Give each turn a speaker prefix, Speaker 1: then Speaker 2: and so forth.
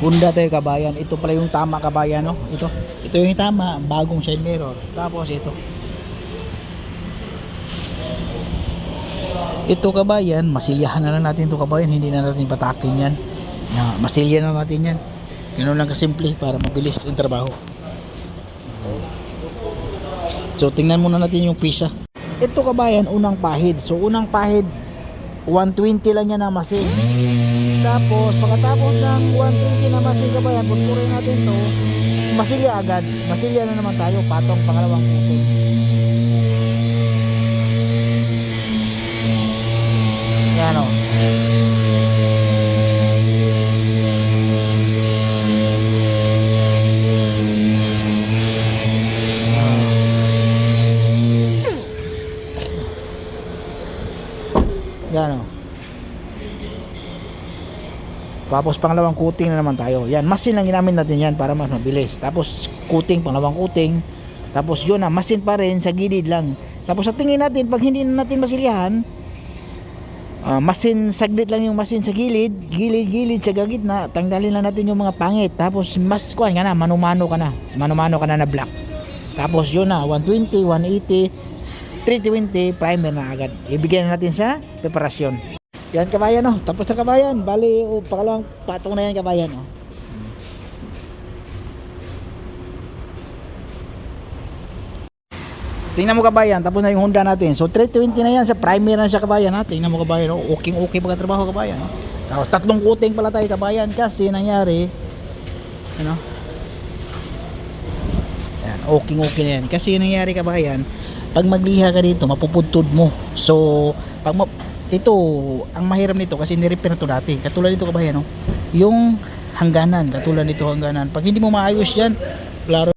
Speaker 1: Honda tayo kabayan. Ito pala yung tama kabayan, no? Ito yung tama, bagong side mirror. Tapos ito kabayan, masilyahan na lang natin ito kabayan, hindi na natin patakin yan. Masilya na natin yan. Ganun lang kasimple para mabilis yung trabaho. So tingnan muna natin yung pisa. Ito kabayan, unang pahid. So unang pahid 120 lang yan na masin. Tapos pagkatapos ng 120 na masin kabayan, putpurin natin to, masilya agad. Masilya na naman tayo, patong pangalawang puting. Yan o. Yan o. Tapos pangalawang coating na naman tayo. Yan, masin lang ginamit natin yan para mas mabilis. Tapos coating, pangalawang coating. Tapos yun na, masin pa rin sa gilid lang. Tapos sa tingin natin, pag hindi na natin masilyahan, masin, saglit lang yung masin sa gilid sa gitna, tanggalin lang natin yung mga pangit. Tapos mas kuhan ka na, manumano ka na na black. Tapos yun na, 120, 180, 320, primer na agad. Ibigay na natin sa preparasyon. Yan kabayan, oh. Tapos na kabayan. Bali, pangalawang patong na yan kabayan, oh. Tingnan mo kabayan, tapos na yung Honda natin. So 320 na yan, sa primer na siya kabayan, ha. Tingnan mo kabayan, oh. Okay pagkatrabaho kabayan, oh. Tapos tatlong coating pala tayo kabayan kasi nangyari ano? Yan, okay na yan. Kasi nangyari kabayan, pag magliha ka dito, mapupudtod mo. So ito, ang mahiram nito kasi ni-repair na ito dati. Katulad nito kabayan, no? Yung hangganan, katulad nito hangganan. Pag hindi mo maayos yan, klaro